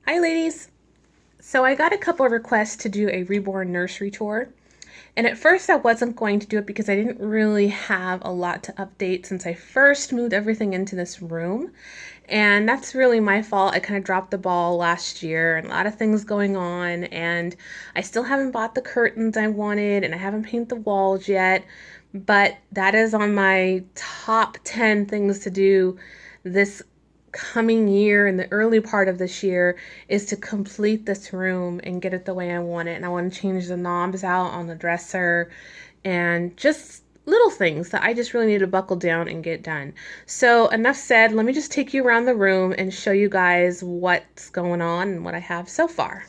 Hi ladies! So I got a couple of requests to do a Reborn nursery tour. And at first I wasn't going to do it because I didn't really have a lot to update since I first moved everything into this room. And that's really my fault. I kind of dropped the ball last year and a lot of things going on. And I still haven't bought the curtains I wanted and I haven't painted the walls yet. But that is on my top 10 things to do this coming year and the early part of this year is to complete this room and get it the way I want it. And I want to change the knobs out on the dresser and just little things that I just really need to buckle down and get done. So enough said, let me just take you around the room and show you guys what's going on and what I have so far.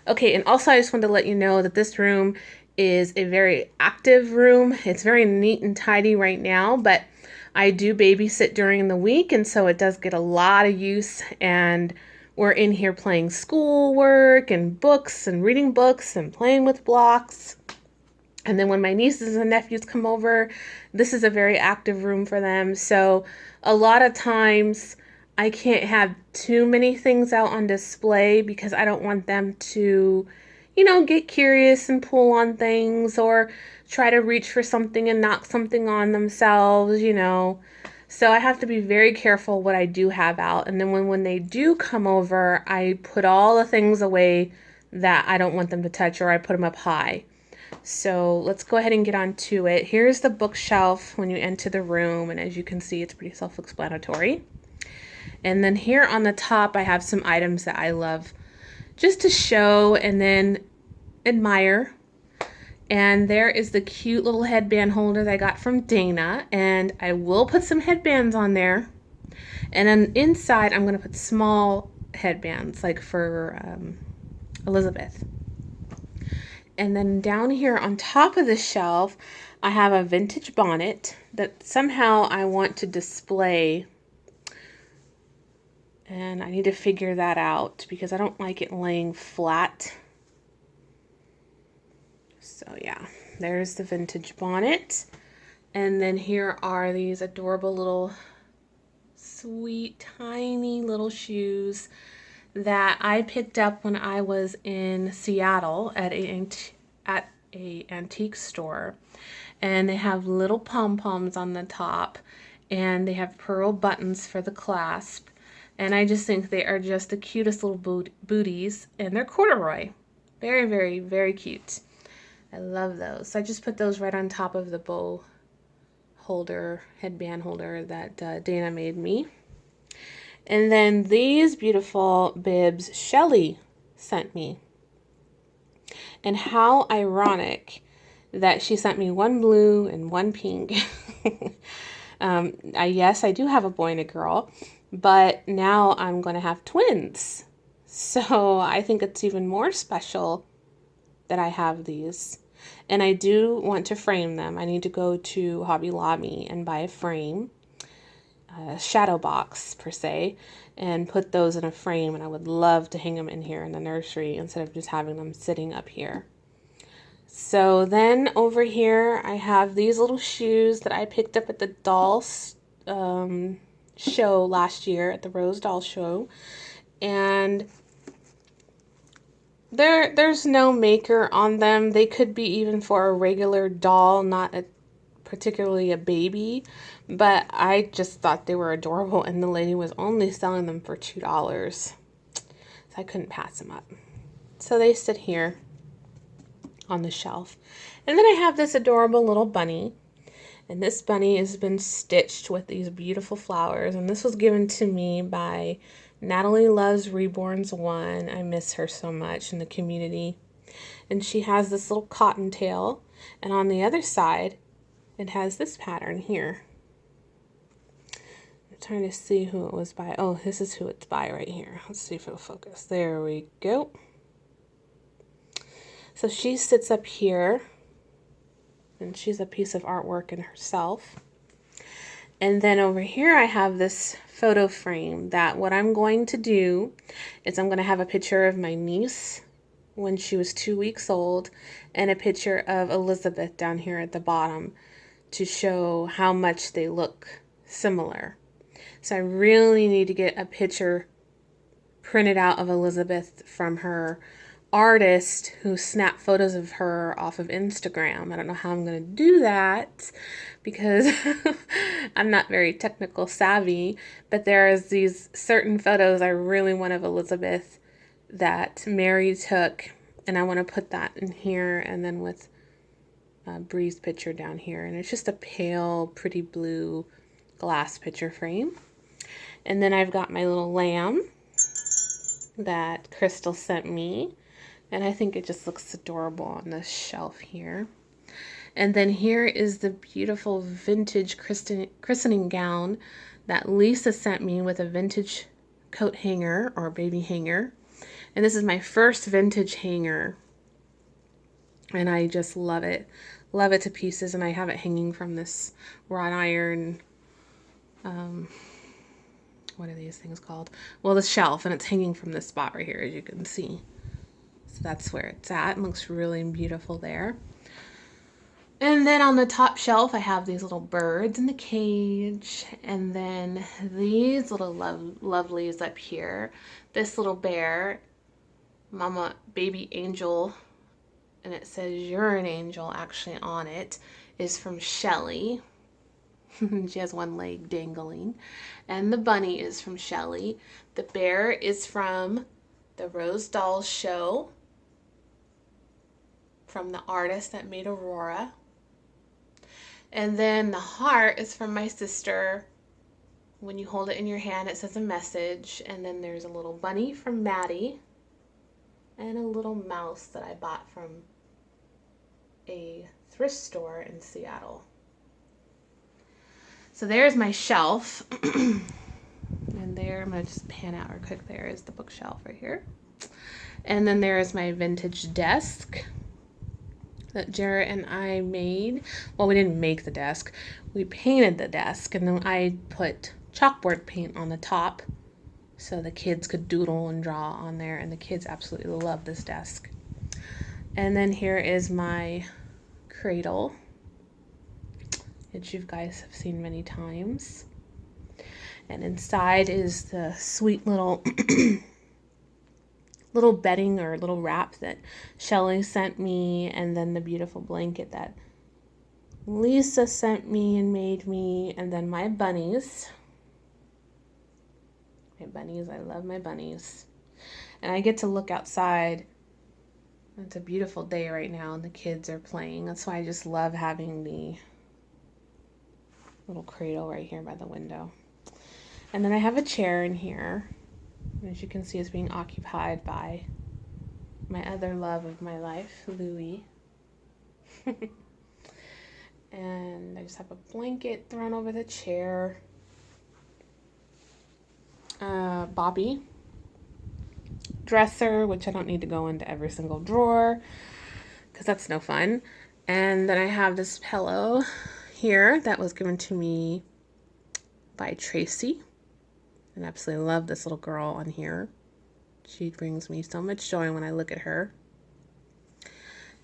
Okay, and also I just wanted to let you know that this room is a very active room. It's very neat and tidy right now, but I do babysit during the week, and so it does get a lot of use, and we're in here playing schoolwork and books and reading books and playing with blocks. And then when my nieces and nephews come over, this is a very active room for them. So a lot of times I can't have too many things out on display because I don't want them to, get curious and pull on things or try to reach for something and knock something on themselves. So I have to be very careful what I do have out. And then when they do come over, I put all the things away that I don't want them to touch, or I put them up high. So let's go ahead and get on to it. Here's the bookshelf when you enter the room, and as you can see, it's pretty self-explanatory. And then here on the top, I have some items that I love just to show and then admire. And there is the cute little headband holder that I got from Dana, and I will put some headbands on there. And then inside, I'm going to put small headbands, like for Elizabeth. And then down here on top of the shelf, I have a vintage bonnet that somehow I want to display. And I need to figure that out because I don't like it laying flat. So yeah, there's the vintage bonnet. And then here are these adorable little sweet tiny little shoes that I picked up when I was in Seattle at a antique store. And they have little pom-poms on the top, and they have pearl buttons for the clasp. And I just think they are just the cutest little booties, and they're corduroy. Very, very, very cute. I love those. So I just put those right on top of the bow holder, headband holder that Dana made me. And then these beautiful bibs Shelly sent me. And how ironic that she sent me one blue and one pink. Yes, I do have a boy and a girl, but now I'm going to have twins. So I think it's even more special that I have these. And I do want to frame them. I need to go to Hobby Lobby and buy a frame, a shadow box per se, and put those in a frame. And I would love to hang them in here in the nursery instead of just having them sitting up here. So then over here I have these little shoes that I picked up at the doll show last year, at the Rose Doll Show. And there's no maker on them. They could be even for a regular doll, not particularly a baby. But I just thought they were adorable, and the lady was only selling them for $2. So I couldn't pass them up. So they sit here on the shelf. And then I have this adorable little bunny. And this bunny has been stitched with these beautiful flowers. And this was given to me by Natalie Loves Reborn's one. I miss her so much in the community. And she has this little cottontail. And on the other side, it has this pattern here. I'm trying to see who it was by. Oh, this is who it's by right here. Let's see if it'll focus. There we go. So she sits up here, and she's a piece of artwork in herself. And then over here I have this photo frame that what I'm going to do is I'm going to have a picture of my niece when she was 2 weeks old and a picture of Elizabeth down here at the bottom to show how much they look similar. So I really need to get a picture printed out of Elizabeth from her artist who snapped photos of her off of Instagram. I don't know how I'm going to do that because I'm not very technical savvy, but there's these certain photos I really want of Elizabeth that Mary took, and I want to put that in here, and then with Bree's picture down here, and it's just a pale, pretty blue glass picture frame. And then I've got my little lamb that Crystal sent me, and I think it just looks adorable on this shelf here. And then here is the beautiful vintage christening gown that Lisa sent me with a vintage coat hanger or baby hanger. And this is my first vintage hanger, and I just love it. Love it to pieces, and I have it hanging from this wrought iron, what are these things called? Well, the shelf, and it's hanging from this spot right here, as you can see. So that's where it's at. It looks really beautiful there. And then on the top shelf, I have these little birds in the cage, and then these little lovelies up here. This little bear, Mama Baby Angel, and it says "You're an Angel" actually on it, is from Shelly. She has one leg dangling. And the bunny is from Shelly. The bear is from the Rose Dolls show, from the artist that made Aurora. And then the heart is from my sister. When you hold it in your hand, it says a message. And then there's a little bunny from Maddie, and a little mouse that I bought from a thrift store in Seattle. So there's my shelf. And there, I'm going to just pan out real quick. There is the bookshelf right here. And then there is my vintage desk that Jarrett and I made. Well, we didn't make the desk. We painted the desk, and then I put chalkboard paint on the top so the kids could doodle and draw on there, and the kids absolutely love this desk. And then here is my cradle, which you guys have seen many times. And inside is the sweet little little bedding or little wrap that Shelly sent me, and then the beautiful blanket that Lisa sent me and made me, and then my bunnies. My bunnies, I love my bunnies. And I get to look outside. It's a beautiful day right now, and the kids are playing. That's why I just love having the little cradle right here by the window. And then I have a chair in here. As you can see, it's being occupied by my other love of my life, Louie. And I just have a blanket thrown over the chair. Bobby dresser, which I don't need to go into every single drawer because that's no fun. And then I have this pillow here that was given to me by Tracy. And I absolutely love this little girl on here. She brings me so much joy when I look at her.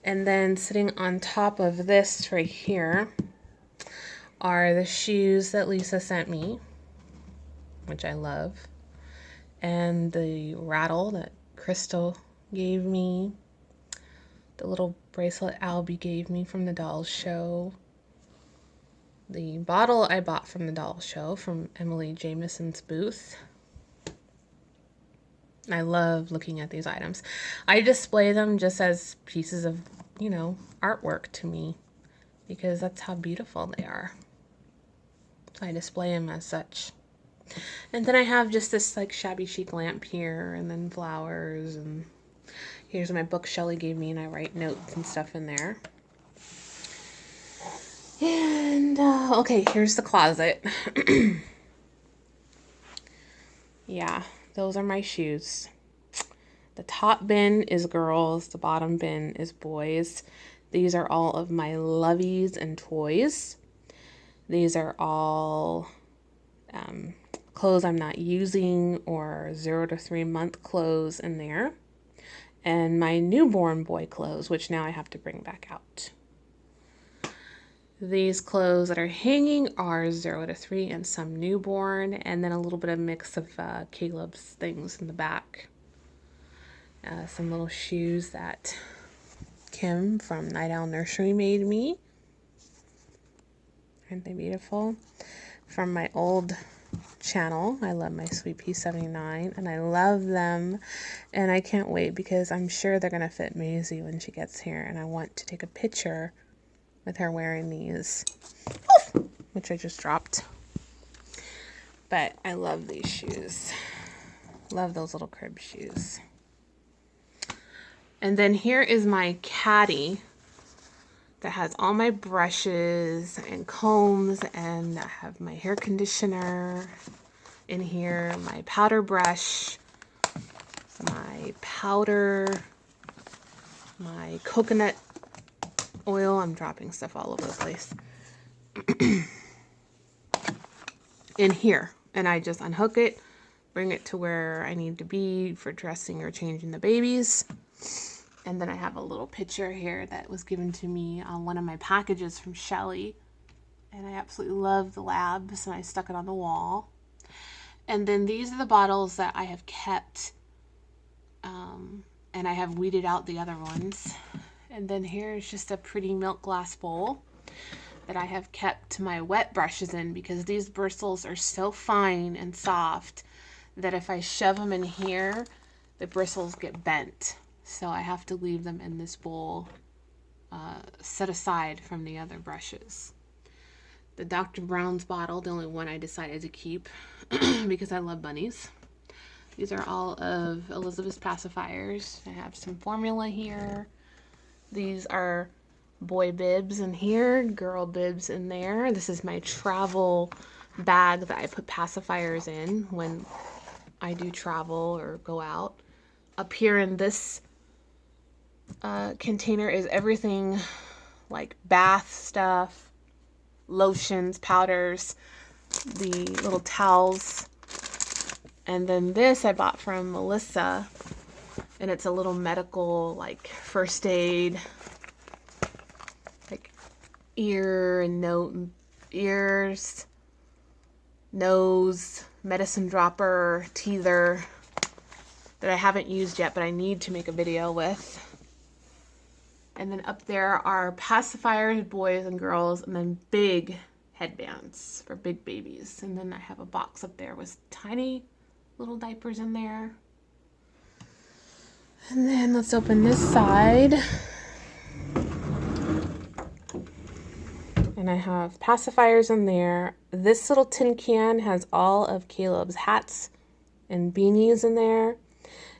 And then sitting on top of this right here are the shoes that Lisa sent me, which I love. And the rattle that Crystal gave me. The little bracelet Albie gave me from the Dolls show. The bottle I bought from the Dolls show from Emily Jamison's booth. I love looking at these items. I display them just as pieces of, artwork to me because that's how beautiful they are. So I display them as such. And then I have just this shabby chic lamp here, and then flowers, and here's my book Shelly gave me, and I write notes and stuff in there. And, okay, here's the closet. Yeah, those are my shoes. The top bin is girls, the bottom bin is boys. These are all of my loveys and toys. These are all clothes I'm not using, or 0 to 3 month clothes in there. And my newborn boy clothes, which now I have to bring back out. These clothes that are hanging are 0 to 3 and some newborn, and then a little bit of mix of Caleb's things in the back. Some little shoes that Kim from Night Owl Nursery made me. Aren't they beautiful? From my old channel. I love my Sweet Pea 79 and I love them, and I can't wait because I'm sure they're going to fit Maisie when she gets here, and I want to take a picture with her wearing these, which I just dropped. But I love these shoes. Love those little crib shoes. And then here is my caddy that has all my brushes and combs, and I have my hair conditioner in here, my powder brush, my powder, my coconut oil. I'm dropping stuff all over the place. In here, and I just unhook it, bring it to where I need to be for dressing or changing the babies. And then I have a little picture here that was given to me on one of my packages from Shelly. And I absolutely love the labs, and I stuck it on the wall. And then these are the bottles that I have kept. And I have weeded out the other ones. And then here's just a pretty milk glass bowl that I have kept my wet brushes in, because these bristles are so fine and soft that if I shove them in here, the bristles get bent. So I have to leave them in this bowl, set aside from the other brushes. The Dr. Brown's bottle, the only one I decided to keep because I love bunnies. These are all of Elizabeth's pacifiers. I have some formula here. These are boy bibs in here, girl bibs in there. This is my travel bag that I put pacifiers in when I do travel or go out. Up here in this container is everything like bath stuff, lotions, powders, the little towels. And then this I bought from Melissa, and it's a little medical, like first aid, like ears, nose, medicine dropper, teether that I haven't used yet, but I need to make a video with. And then up there are pacifiers, boys and girls, and then big headbands for big babies. And then I have a box up there with tiny little diapers in there. And then let's open this side. And I have pacifiers in there. This little tin can has all of Caleb's hats and beanies in there.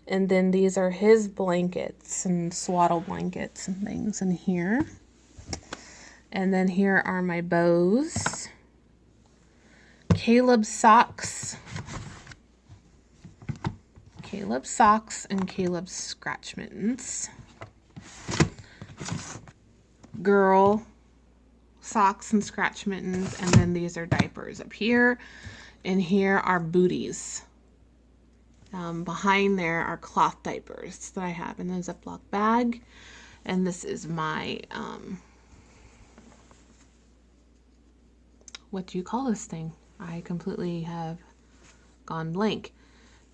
And then these are his blankets and swaddle blankets and things in here. And then here are my bows. Caleb's socks. Caleb's socks and Caleb's scratch mittens. Girl socks and scratch mittens. And then these are diapers up here. And here are booties. Behind there are cloth diapers that I have in a Ziploc bag. And this is my, what do you call this thing? I completely have gone blank.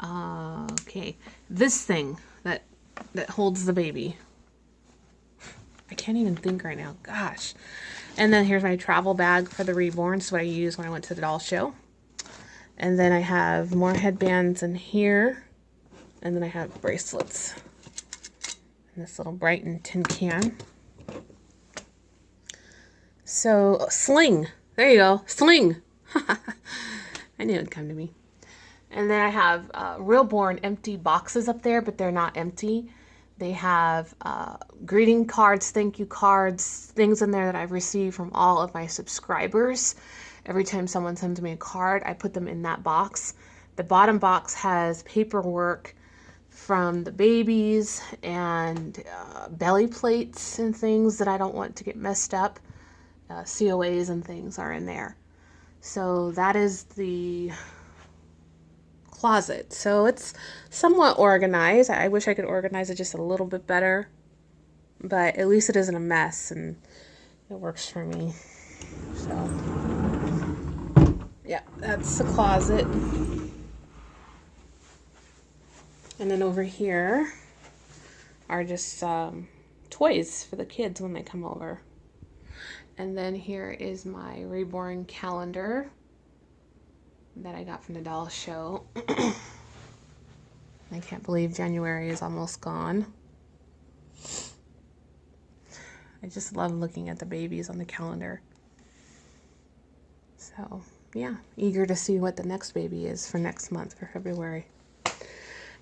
Okay, this thing that holds the baby. I can't even think right now. Gosh. And then here's my travel bag for the Reborn. It's what I used when I went to the doll show. And then I have more headbands in here. And then I have bracelets in this little Brighton tin can. So, sling. There you go. Sling. I knew it'd come to me. And then I have Reborn empty boxes up there, but they're not empty. They have greeting cards, thank you cards, things in there that I've received from all of my subscribers. Every time someone sends me a card, I put them in that box. The bottom box has paperwork from the babies and belly plates and things that I don't want to get messed up. COAs and things are in there. So that is the closet. So it's somewhat organized. I wish I could organize it just a little bit better, but at least it isn't a mess and it works for me. So, yeah, that's the closet. And then over here are just toys for the kids when they come over. And then here is my Reborn calendar that I got from the doll show. I can't believe January is almost gone. I just love looking at the babies on the calendar. So, yeah, eager to see what the next baby is for next month, for February.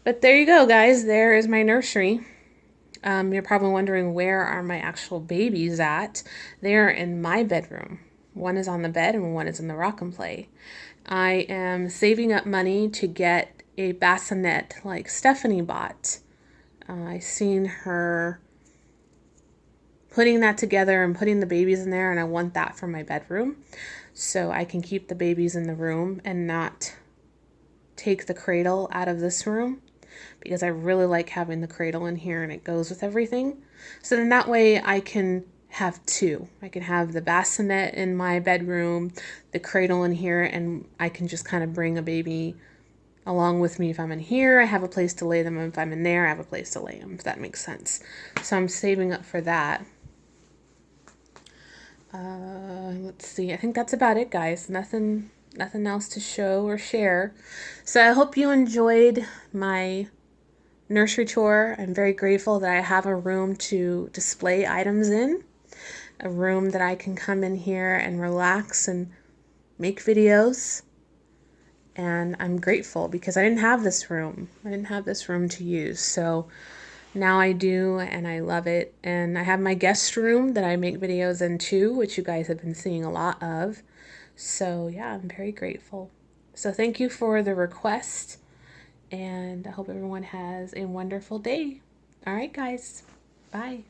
But there you go, guys. There is my nursery. You're probably wondering, where are my actual babies at? They're in my bedroom. One is on the bed and one is in the rock and play. I am saving up money to get a bassinet like Stephanie bought. I seen her putting that together and putting the babies in there, and I want that for my bedroom so I can keep the babies in the room and not take the cradle out of this room, because I really like having the cradle in here and it goes with everything. So then that way I can have two. I can have the bassinet in my bedroom, the cradle in here, and I can just kind of bring a baby along with me. If I'm in here, I have a place to lay them. If I'm in there, I have a place to lay them, if that makes sense. So I'm saving up for that. Let's see. I think that's about it, guys. Nothing else to show or share. So I hope you enjoyed my nursery tour. I'm very grateful that I have a room to display items in, a room that I can come in here and relax and make videos. And I'm grateful because I didn't have this room. I didn't have this room to use. So now I do, and I love it. And I have my guest room that I make videos in too, which you guys have been seeing a lot of. So yeah, I'm very grateful. So thank you for the request, and I hope everyone has a wonderful day. All right, guys. Bye.